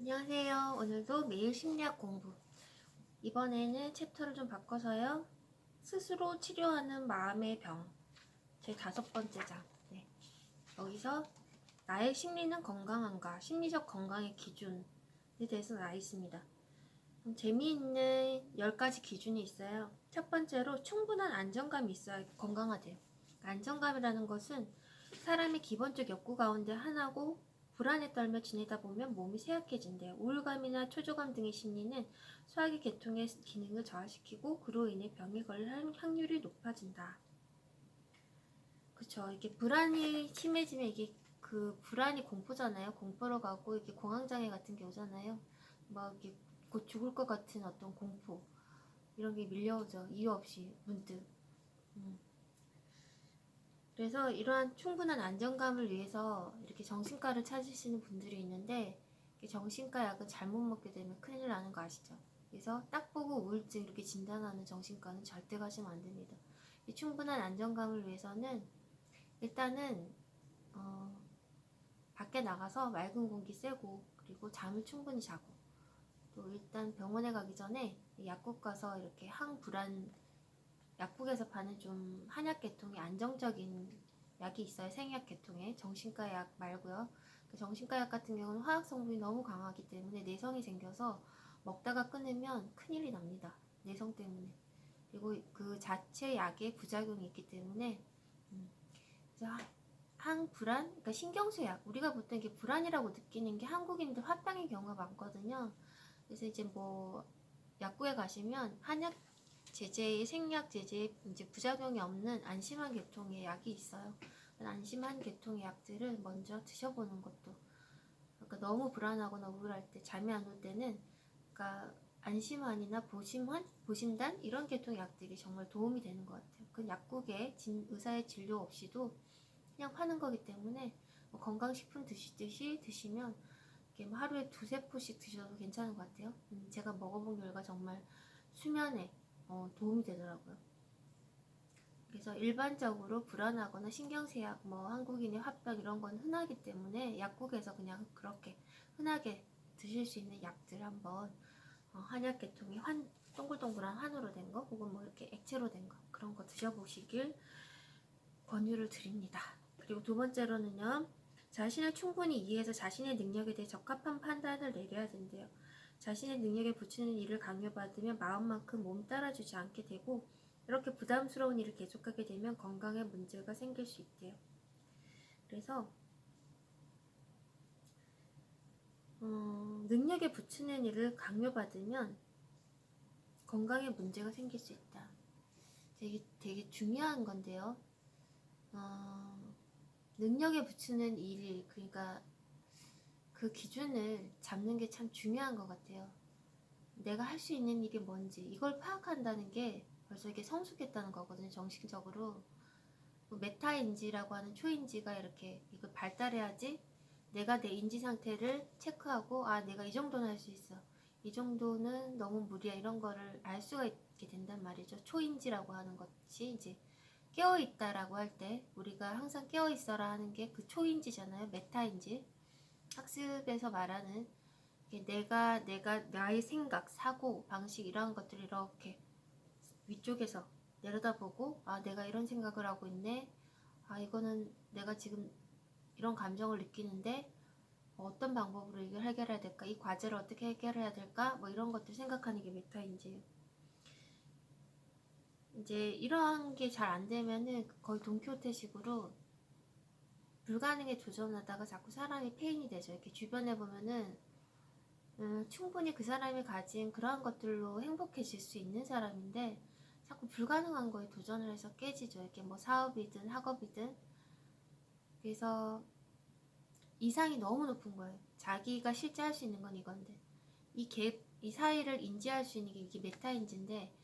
안녕하세요. 오늘도 매일 심리학 공부. 이번에는 챕터를 좀 바꿔서요. 스스로 치료하는 마음의 병. 제 5번째 장. 네. 여기서 나의 심리는 건강한가? 심리적 건강의 기준에 대해서 나와 있습니다. 재미있는 10가지 기준이 있어요. 첫 번째로 충분한 안정감이 있어야 건강하대요. 안정감이라는 것은 사람의 기본적 욕구 가운데 하나고 불안에 떨며 지내다 보면 몸이 쇠약해진대요. 우울감이나 초조감 등의 심리는 소화기 계통의 기능을 저하시키고 그로 인해 병에 걸릴 확률이 높아진다. 그쵸. 이게 불안이 심해지면 이게 그 불안이 공포잖아요. 공포로 가고 이게 공황장애 같은 게 오잖아요. 막 이게 곧 죽을 것 같은 어떤 공포 이런 게 밀려오죠. 이유 없이 문득. 그래서 이러한 충분한 안정감을 위해서 이렇게 정신과를 찾으시는 분들이 있는데 정신과 약은 잘못 먹게 되면 큰일 나는 거 아시죠? 그래서 딱 보고 우울증 이렇게 진단하는 정신과는 절대 가시면 안 됩니다. 이 충분한 안정감을 위해서는 일단은 밖에 나가서 맑은 공기 쐬고 그리고 잠을 충분히 자고 또 일단 병원에 가기 전에 약국 가서 이렇게 항불안 약국에서 파는 좀 한약 계통의 안정적인 약이 있어요. 생약 계통의 정신과 약 말고요. 그 정신과 약 같은 경우는 화학 성분이 너무 강하기 때문에 내성이 생겨서 먹다가 끊으면 큰일이 납니다. 내성 때문에. 그리고 그 자체 약에 부작용이 있기 때문에 그래서 항불안, 그러니까 신경쇠약. 우리가 보통 이게 불안이라고 느끼는 게 한국인들 화병의 경우가 많거든요. 그래서 이제 뭐 약국에 가시면 한약 제제의 생약 제제에 이제 부작용이 없는 안심한 계통의 약이 있어요. 안심한 계통의 약들을 먼저 드셔보는 것도. 그러니까 너무 불안하거나 우울할 때 잠이 안 올 때는 그러니까 안심환이나 보심단 이런 계통의 약들이 정말 도움이 되는 것 같아요. 그 약국에 의사의 진료 없이도 그냥 파는 거기 때문에 뭐 건강식품 드시듯이 드시면 뭐 하루에 2~3포씩 드셔도 괜찮은 것 같아요. 제가 먹어본 결과 정말 수면에 도움이 되더라고요. 그래서 일반적으로 불안하거나 신경쇠약, 뭐 한국인의 화병 이런 건 흔하기 때문에 약국에서 그냥 그렇게 흔하게 드실 수 있는 약들 한번 한약 계통의 동글동글한 환으로 된 거, 혹은 뭐 이렇게 액체로 된 거 그런 거 드셔보시길 권유를 드립니다. 그리고 두 번째로는요. 자신을 충분히 이해해서 자신의 능력에 대해 적합한 판단을 내려야 된대요. 자신의 능력에 부추는 일을 강요받으면 마음만큼 몸 따라주지 않게 되고 이렇게 부담스러운 일을 계속하게 되면 건강에 문제가 생길 수 있대요. 그래서 능력에 부추는 일을 강요받으면 건강에 문제가 생길 수 있다. 되게 중요한 건데요. 능력에 부추는 일, 그러니까 그 기준을 잡는 게 참 중요한 것 같아요. 내가 할 수 있는 일이 뭔지 이걸 파악한다는 게 벌써 이게 성숙했다는 거거든요. 정신적으로 메타인지라고 하는 초인지가 이렇게 이걸 발달해야지 내가 내 인지 상태를 체크하고 내가 이 정도는 할 수 있어, 이 정도는 너무 무리야, 이런 거를 알 수가 있게 된단 말이죠. 초인지라고 하는 것이 이제 깨어있다라고 할 때 우리가 항상 깨어있어라 하는 게 그 초인지잖아요. 메타인지. 학습에서 말하는 내가 나의 생각, 사고, 방식 이러한 것들을 이렇게 위쪽에서 내려다보고 내가 이런 생각을 하고 있네. 이거는 내가 지금 이런 감정을 느끼는데 어떤 방법으로 이걸 해결해야 될까? 이 과제를 어떻게 해결해야 될까? 뭐 이런 것들 생각하는 게 메타인지예요. 이제 이러한 게 잘 안 되면은 거의 돈키호테식으로 불가능에 도전하다가 자꾸 사람이 페인이 되죠. 이렇게 주변에 보면은 충분히 그 사람이 가진 그러한 것들로 행복해질 수 있는 사람인데 자꾸 불가능한 거에 도전을 해서 깨지죠. 이렇게 뭐 사업이든 학업이든. 그래서 이상이 너무 높은 거예요. 자기가 실제 할 수 있는 건 이건데 이 사이를 인지할 수 있는 게 이게 메타인지인데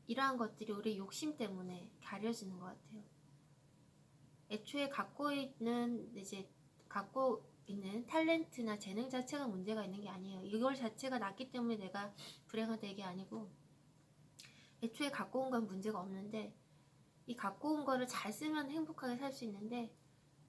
이러한 것들이 우리 욕심 때문에 가려지는 것 같아요. 애초에 갖고 있는 탤런트나 재능 자체가 문제가 있는 게 아니에요. 이걸 자체가 낮기 때문에 내가 불행하다 이게 아니고 애초에 갖고 온 건 문제가 없는데 이 갖고 온 거를 잘 쓰면 행복하게 살 수 있는데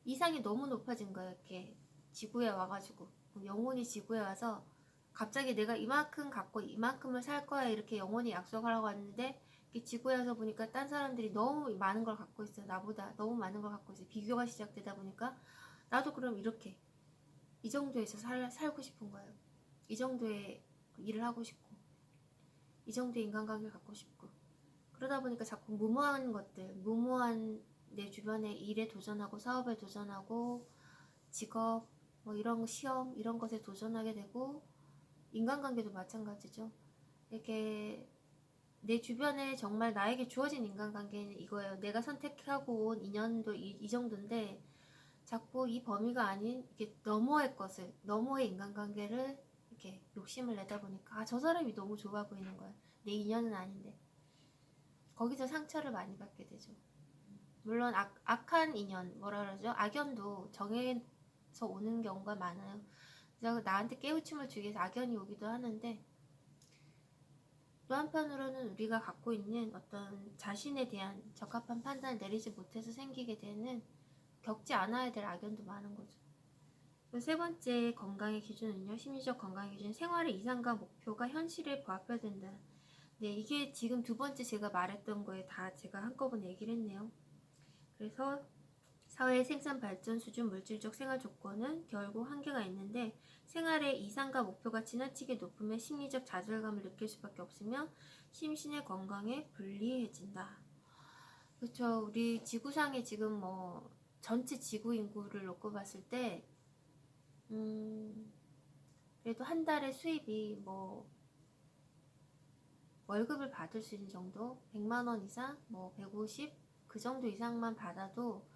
이상이 너무 높아진 거예요. 이렇게 지구에 와가지고 영혼이 지구에 와서 갑자기 내가 이만큼 갖고 이만큼을 살 거야 이렇게 영혼이 약속하라고 왔는데 지구에 와서 보니까 딴 사람들이 너무 많은 걸 갖고 있어요. 나보다 너무 많은 걸 갖고 있어요. 비교가 시작되다 보니까 나도 그럼 이렇게 이 정도에서 살고 싶은 거예요. 이 정도의 일을 하고 싶고 이 정도의 인간관계를 갖고 싶고 그러다 보니까 자꾸 무모한 것들, 무모한 내 주변의 일에 도전하고 사업에 도전하고 직업, 뭐 이런 시험 이런 것에 도전하게 되고 인간관계도 마찬가지죠. 이렇게 내 주변에 정말 나에게 주어진 인간관계는 이거예요. 내가 선택하고 온 인연도 이 정도인데 자꾸 이 범위가 아닌 이렇게 너머의 것을, 너머의 인간관계를 이렇게 욕심을 내다 보니까 저 사람이 너무 좋아 보이는 거야. 내 인연은 아닌데 거기서 상처를 많이 받게 되죠. 물론 악한 인연, 뭐라 그러죠? 악연도 정해서 오는 경우가 많아요. 그래서 나한테 깨우침을 주기 위해서 악연이 오기도 하는데 또 한편으로는 우리가 갖고 있는 어떤 자신에 대한 적합한 판단을 내리지 못해서 생기게 되는 겪지 않아야 될 악연도 많은 거죠. 세 번째 건강의 기준은요. 심리적 건강의 기준, 생활의 이상과 목표가 현실에 부합해야 된다. 네, 이게 지금 두 번째 제가 말했던 거에 다 제가 한꺼번에 얘기를 했네요. 그래서 사회의 생산 발전 수준, 물질적 생활 조건은 결국 한계가 있는데 생활의 이상과 목표가 지나치게 높으면 심리적 좌절감을 느낄 수밖에 없으며 심신의 건강에 불리해진다. 그렇죠. 우리 지구상에 지금 뭐 전체 지구 인구를 놓고 봤을 때 그래도 한 달에 수입이 뭐 월급을 받을 수 있는 정도 100만 원 이상 뭐 150 그 정도 이상만 받아도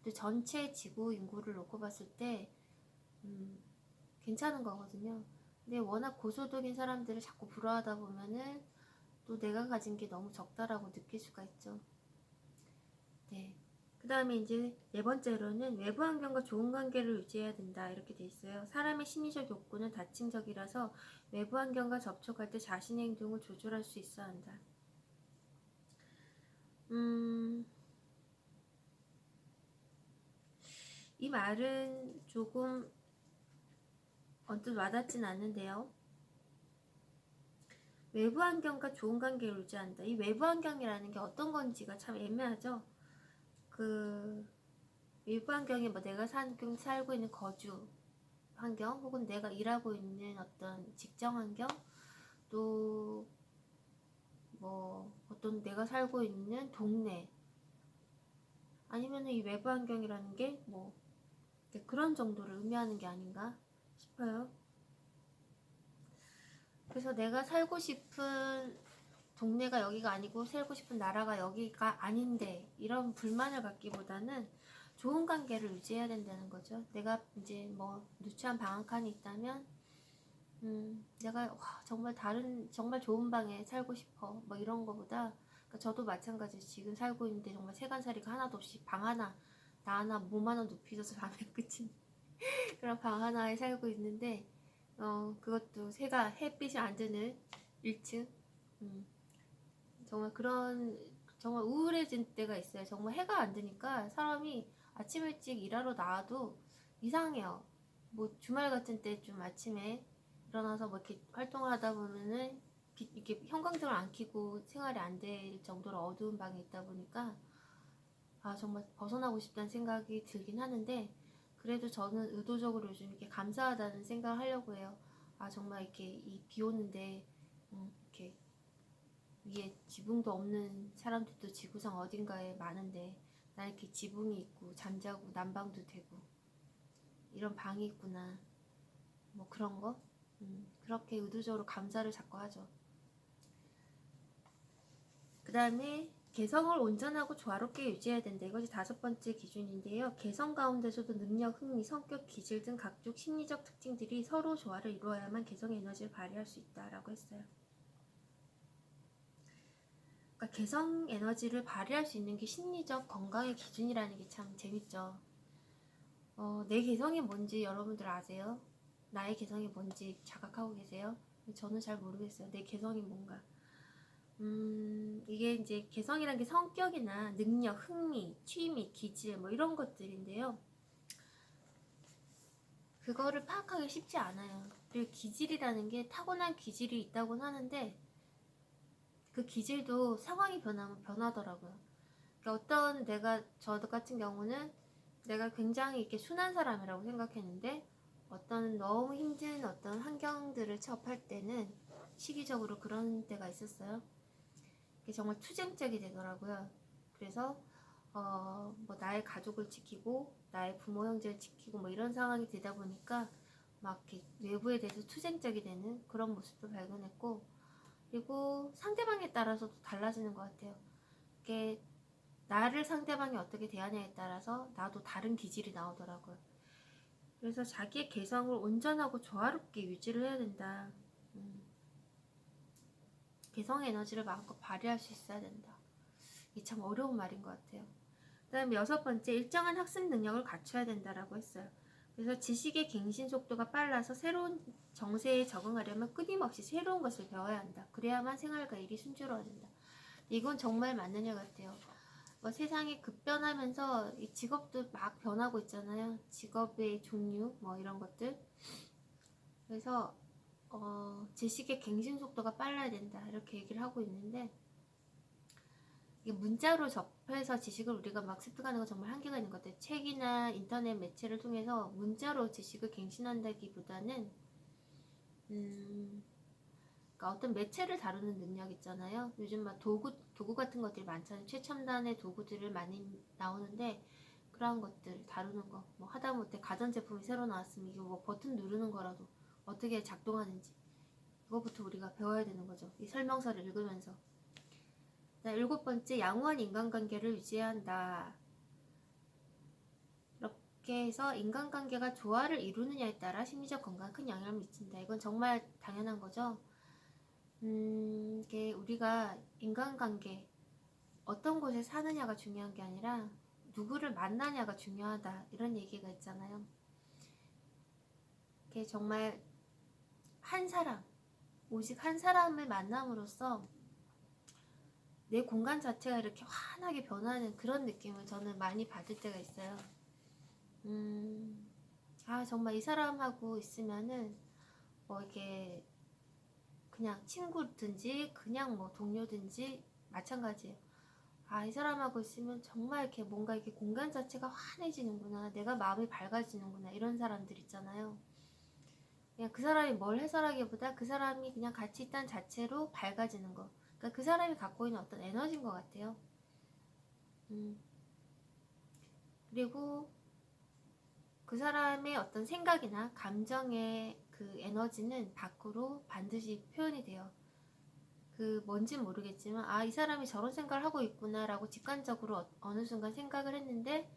또 전체 지구 인구를 놓고 봤을 때 괜찮은 거거든요. 근데 워낙 고소득인 사람들을 자꾸 부러워하다 보면은 또 내가 가진 게 너무 적다라고 느낄 수가 있죠. 네. 그 다음에 이제 네 번째로는 외부 환경과 좋은 관계를 유지해야 된다 이렇게 돼 있어요. 사람의 심리적 욕구는 다층적이라서 외부 환경과 접촉할 때 자신의 행동을 조절할 수 있어야 한다. 이 말은 조금 언뜻 와닿진 않는데요. 외부 환경과 좋은 관계를 유지한다. 이 외부 환경이라는 게 어떤 건지가 참 애매하죠. 그 외부 환경이 뭐 내가 살고 있는 거주 환경 혹은 내가 일하고 있는 어떤 직장 환경 또 뭐 어떤 내가 살고 있는 동네 아니면 이 외부 환경이라는 게 뭐 그런 정도를 의미하는 게 아닌가 싶어요. 그래서 내가 살고 싶은 동네가 여기가 아니고 살고 싶은 나라가 여기가 아닌데 이런 불만을 갖기보다는 좋은 관계를 유지해야 된다는 거죠. 내가 이제 뭐 누추한 방앗간이 있다면 내가 정말 정말 좋은 방에 살고 싶어 뭐 이런 거보다 그러니까 저도 마찬가지 지금 살고 있는데 정말 세간살이가 하나도 없이 방 하나 나 하나 몸 하나 눕히 져서 밤에 끝인 그런 방 하나에 살고 있는데 그것도 햇빛이 안 드는 1층 정말 정말 우울해진 때가 있어요. 정말 해가 안 드니까 사람이 아침 일찍 일하러 나와도 이상해요. 뭐 주말 같은 때 좀 아침에 일어나서 뭐 이렇게 활동을 하다 보면은 이렇게 형광등을 안 켜고 생활이 안 될 정도로 어두운 방에 있다 보니까 정말 벗어나고 싶다는 생각이 들긴 하는데 그래도 저는 의도적으로 요즘 이렇게 감사하다는 생각을 하려고 해요. 정말 이렇게 이 비 오는데 이렇게 위에 지붕도 없는 사람들도 지구상 어딘가에 많은데 나 이렇게 지붕이 있고 잠자고 난방도 되고 이런 방이 있구나 뭐 그런 거 그렇게 의도적으로 감사를 자꾸 하죠. 그 다음에 개성을 온전하고 조화롭게 유지해야 된다. 이것이 다섯 번째 기준인데요. 개성 가운데서도 능력, 흥미, 성격, 기질 등 각종 심리적 특징들이 서로 조화를 이루어야만 개성의 에너지를 발휘할 수 있다라고 했어요. 그러니까 개성 에너지를 발휘할 수 있는 게 심리적 건강의 기준이라는 게 참 재밌죠. 내 개성이 뭔지 여러분들 아세요? 나의 개성이 뭔지 자각하고 계세요? 저는 잘 모르겠어요. 내 개성이 뭔가. 이게 이제 개성이란 게 성격이나 능력, 흥미, 취미, 기질 뭐 이런 것들인데요. 그거를 파악하기 쉽지 않아요. 그리고 기질이라는 게 타고난 기질이 있다고는 하는데 그 기질도 상황이 변하면 변하더라고요. 그러니까 어떤 저 같은 경우는 내가 굉장히 이렇게 순한 사람이라고 생각했는데 어떤 너무 힘든 어떤 환경들을 접할 때는 시기적으로 그런 때가 있었어요. 그게 정말 투쟁적이 되더라고요. 그래서 뭐 나의 가족을 지키고 나의 부모 형제를 지키고 뭐 이런 상황이 되다 보니까 막 이렇게 외부에 대해서 투쟁적이 되는 그런 모습도 발견했고, 그리고 상대방에 따라서도 달라지는 것 같아요. 이게 나를 상대방이 어떻게 대하냐에 따라서 나도 다른 기질이 나오더라고요. 그래서 자기의 개성을 온전하고 조화롭게 유지를 해야 된다. 개성의 에너지를 마음껏 발휘할 수 있어야 된다. 이게 참 어려운 말인 것 같아요. 그 다음에 6번째, 일정한 학습 능력을 갖춰야 된다라고 했어요. 그래서 지식의 갱신 속도가 빨라서 새로운 정세에 적응하려면 끊임없이 새로운 것을 배워야 한다. 그래야만 생활과 일이 순조로워진다. 이건 정말 맞는 일 같아요. 뭐 세상이 급변하면서 이 직업도 막 변하고 있잖아요. 직업의 종류 뭐 이런 것들. 그래서 지식의 갱신 속도가 빨라야 된다 이렇게 얘기를 하고 있는데, 이게 문자로 접해서 지식을 우리가 막 습득하는 건 정말 한계가 있는 것 같아요. 책이나 인터넷 매체를 통해서 문자로 지식을 갱신한다기보다는 그러니까 어떤 매체를 다루는 능력 있잖아요. 요즘 막 도구 같은 것들이 많잖아요. 최첨단의 도구들을 많이 나오는데 그런 것들 다루는 거, 뭐 하다못해 가전제품이 새로 나왔으면 이거 뭐 버튼 누르는 거라도 어떻게 작동하는지 그거부터 우리가 배워야 되는 거죠. 이 설명서를 읽으면서. 자, 7번째, 양호한 인간관계를 유지해야 한다. 이렇게 해서 인간관계가 조화를 이루느냐에 따라 심리적 건강에 큰 영향을 미친다. 이건 정말 당연한 거죠. 이게 우리가 인간관계 어떤 곳에 사느냐가 중요한 게 아니라 누구를 만나냐가 중요하다 이런 얘기가 있잖아요. 이게 정말 한 사람, 오직 한 사람을 만남으로써 내 공간 자체가 이렇게 환하게 변하는 그런 느낌을 저는 많이 받을 때가 있어요. 정말 이 사람하고 있으면은 뭐 이게 그냥 친구든지 그냥 뭐 동료든지 마찬가지예요. 이 사람하고 있으면 정말 이렇게 뭔가 이렇게 공간 자체가 환해지는구나. 내가 마음이 밝아지는구나. 이런 사람들 있잖아요. 그냥 그 사람이 뭘 해서라기보다 그 사람이 그냥 같이 있다는 자체로 밝아지는 거. 그러니까 그 사람이 갖고 있는 어떤 에너지인 것 같아요. 그리고 그 사람의 어떤 생각이나 감정의 그 에너지는 밖으로 반드시 표현이 돼요. 그 뭔진 모르겠지만 이 사람이 저런 생각을 하고 있구나 라고 직관적으로 어느 순간 생각을 했는데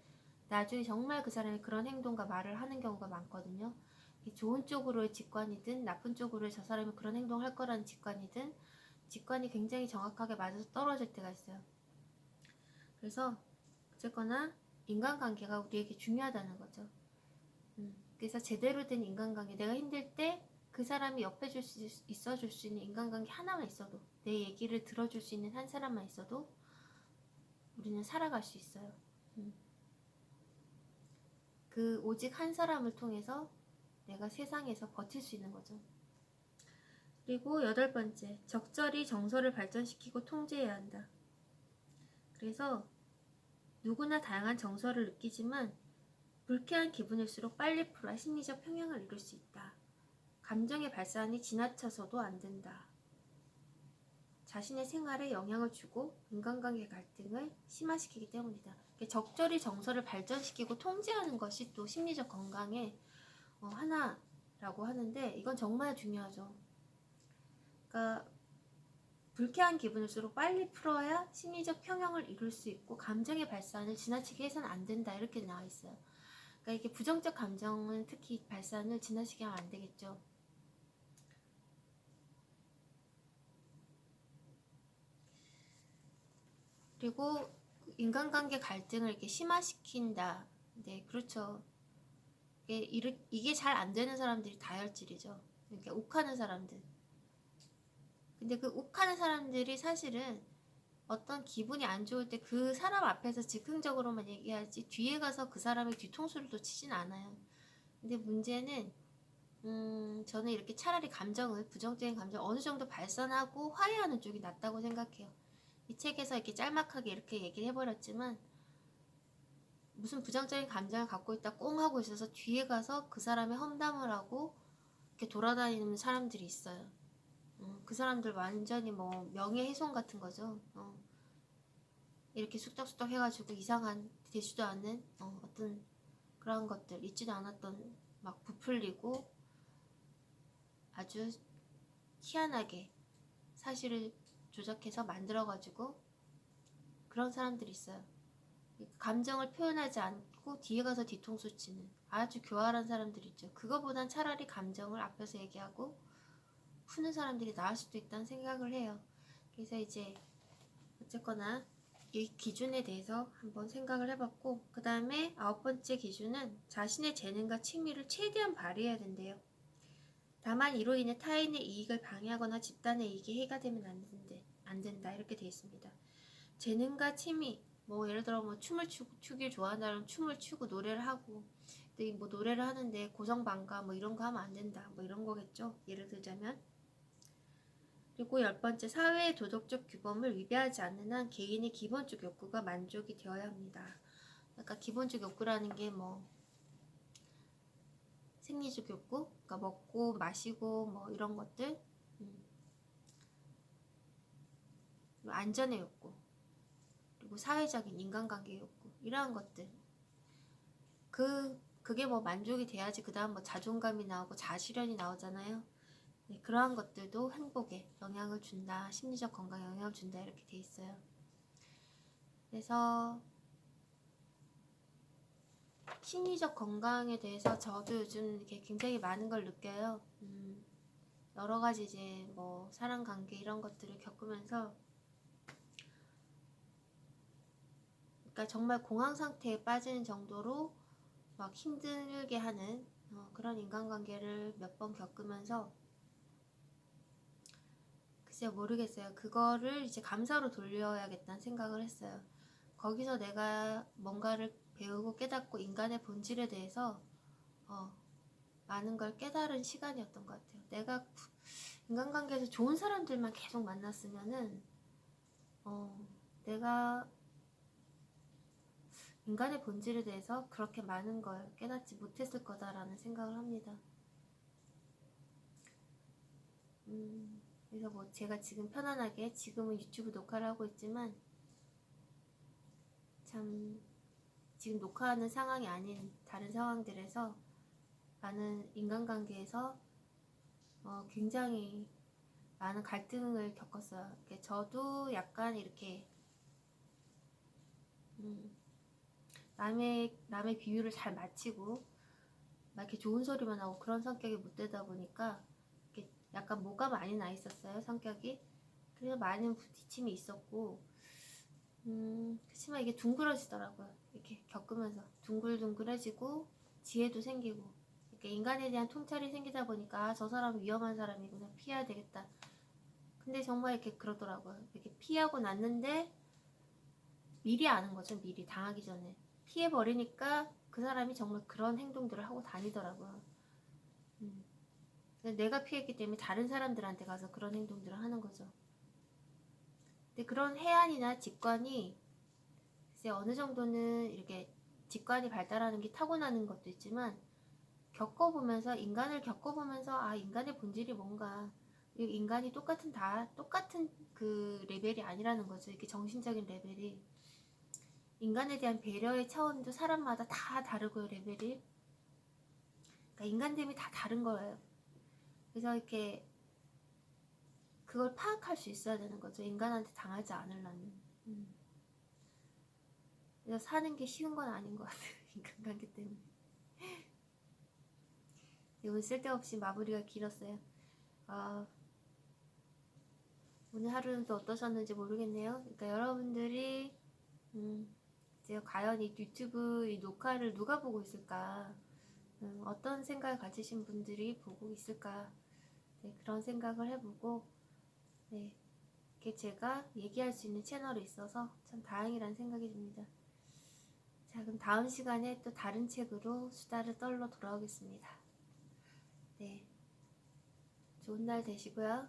나중에 정말 그 사람이 그런 행동과 말을 하는 경우가 많거든요. 좋은 쪽으로의 직관이든 나쁜 쪽으로의 저 사람이 그런 행동을 할 거라는 직관이든 직관이 굉장히 정확하게 맞아서 떨어질 때가 있어요. 그래서 어쨌거나 인간관계가 우리에게 중요하다는 거죠. 그래서 제대로 된 인간관계, 내가 힘들 때 그 사람이 옆에 있어줄 수 있는 인간관계 하나만 있어도, 내 얘기를 들어줄 수 있는 한 사람만 있어도 우리는 살아갈 수 있어요. 그 오직 한 사람을 통해서 내가 세상에서 버틸 수 있는 거죠. 그리고 8번째, 적절히 정서를 발전시키고 통제해야 한다. 그래서 누구나 다양한 정서를 느끼지만 불쾌한 기분일수록 빨리 풀어야 심리적 평형을 이룰 수 있다. 감정의 발산이 지나쳐서도 안 된다. 자신의 생활에 영향을 주고 인간관계 갈등을 심화시키기 때문이다. 적절히 정서를 발전시키고 통제하는 것이 또 심리적 건강의 하나라고 하는데 이건 정말 중요하죠. 그러니까 불쾌한 기분일수록 빨리 풀어야 심리적 평형을 이룰 수 있고 감정의 발산을 지나치게 해서는 안 된다 이렇게 나와 있어요. 그러니까 이게 부정적 감정은 특히 발산을 지나치게 하면 안 되겠죠. 그리고 인간관계 갈등을 이렇게 심화시킨다. 네, 그렇죠. 이게 잘 안 되는 사람들이 다혈질이죠. 이렇게 욱하는 사람들. 근데 그 욱하는 사람들이 사실은 어떤 기분이 안 좋을 때 그 사람 앞에서 즉흥적으로만 얘기하지 뒤에 가서 그 사람의 뒤통수를 또 치진 않아요. 근데 문제는 저는 이렇게 차라리 감정을, 부정적인 감정 어느 정도 발산하고 화해하는 쪽이 낫다고 생각해요. 이 책에서 이렇게 짤막하게 이렇게 얘기를 해버렸지만, 무슨 부정적인 감정을 갖고 있다 꽁 하고 있어서 뒤에 가서 그 사람의 험담을 하고 이렇게 돌아다니는 사람들이 있어요. 그 사람들 완전히 뭐 명예훼손 같은 거죠. 이렇게 쑥덕쑥덕 해가지고 이상한, 되지도 않는 어떤 그런 것들, 있지도 않았던 막 부풀리고 아주 희한하게 사실을 조작해서 만들어가지고 그런 사람들이 있어요. 감정을 표현하지 않고 뒤에 가서 뒤통수 치는 아주 교활한 사람들이 있죠. 그거보단 차라리 감정을 앞에서 얘기하고 푸는 사람들이 나을 수도 있다는 생각을 해요. 그래서 이제 어쨌거나 이 기준에 대해서 한번 생각을 해봤고, 그 다음에 9번째 기준은 자신의 재능과 취미를 최대한 발휘해야 된대요. 다만 이로 인해 타인의 이익을 방해하거나 집단의 이익에 해가 되면 안 된다 이렇게 되어 있습니다. 재능과 취미, 뭐 예를 들어 뭐 춤을 추기 좋아한다면 춤을 추고 노래를 하고, 근데 뭐 노래를 하는데 고성방가 뭐 이런 거 하면 안 된다 뭐 이런 거겠죠, 예를 들자면. 그리고 10번째, 사회의 도덕적 규범을 위배하지 않는 한 개인의 기본적 욕구가 만족이 되어야 합니다. 그러니까 기본적 욕구라는 게 뭐 생리적 욕구, 그러니까 먹고 마시고 뭐 이런 것들, 안전의 욕구, 그리고 사회적인 인간관계 욕구, 이러한 것들, 그게 뭐 만족이 돼야지 그 다음 뭐 자존감이 나오고 자실현이 나오잖아요. 네, 그러한 것들도 행복에 영향을 준다, 심리적 건강에 영향을 준다 이렇게 돼 있어요. 그래서 심리적 건강에 대해서 저도 요즘 이렇게 굉장히 많은 걸 느껴요. 여러 가지 이제 뭐 사람 관계 이런 것들을 겪으면서, 그러니까 정말 공황 상태에 빠지는 정도로 막 힘들게 하는 그런 인간관계를 몇 번 겪으면서, 글쎄요, 모르겠어요. 그거를 이제 감사로 돌려야겠다는 생각을 했어요. 거기서 내가 뭔가를 배우고 깨닫고 인간의 본질에 대해서 많은 걸 깨달은 시간이었던 것 같아요. 내가 인간관계에서 좋은 사람들만 계속 만났으면은 내가 인간의 본질에 대해서 그렇게 많은 걸 깨닫지 못했을 거다라는 생각을 합니다. 그래서 뭐 제가 지금 편안하게, 지금은 유튜브 녹화를 하고 있지만 참 지금 녹화하는 상황이 아닌 다른 상황들에서 많은 인간관계에서 굉장히 많은 갈등을 겪었어요. 저도 약간 이렇게 남의 비유를 잘 맞히고 막 이렇게 좋은 소리만 하고 그런 성격이 못 되다 보니까 이렇게 약간 뭐가 많이 나 있었어요, 성격이. 그래서 많은 부딪힘이 있었고, 그렇지만 이게 둥그러지더라고요. 이렇게 겪으면서 둥글둥글해지고 지혜도 생기고, 이렇게 인간에 대한 통찰이 생기다 보니까 저 사람은 위험한 사람이구나, 피해야 되겠다. 근데 정말 이렇게 그러더라고요. 이렇게 피하고 났는데 미리 아는 거죠. 미리 당하기 전에 피해버리니까 그 사람이 정말 그런 행동들을 하고 다니더라고요. 내가 피했기 때문에 다른 사람들한테 가서 그런 행동들을 하는 거죠. 근데 그런 해안이나 직관이 글쎄 어느 정도는 이렇게 직관이 발달하는 게 타고나는 것도 있지만, 겪어보면서, 인간을 겪어보면서 인간의 본질이 뭔가, 인간이 똑같은 그 레벨이 아니라는 거죠. 이렇게 정신적인 레벨이, 인간에 대한 배려의 차원도 사람마다 다 다르고요, 레벨이. 그러니까 인간됨이 다 다른 거예요. 그래서 이렇게 그걸 파악할 수 있어야 되는 거죠. 인간한테 당하지 않으려면. 그래서 사는 게 쉬운 건 아닌 것 같아요. 인간관계 때문에. 오늘 쓸데없이 마무리가 길었어요. 오늘 하루는 또 어떠셨는지 모르겠네요. 그러니까 여러분들이 이제 과연 이 유튜브 이 녹화를 누가 보고 있을까, 어떤 생각을 가지신 분들이 보고 있을까, 네, 그런 생각을 해보고, 네, 이렇게 제가 얘기할 수 있는 채널이 있어서 참 다행이라는 생각이 듭니다. 자, 자, 그럼 다음 시간에 또 다른 책으로 수다를 떨러 돌아오겠습니다. 네, 좋은 날 되시고요.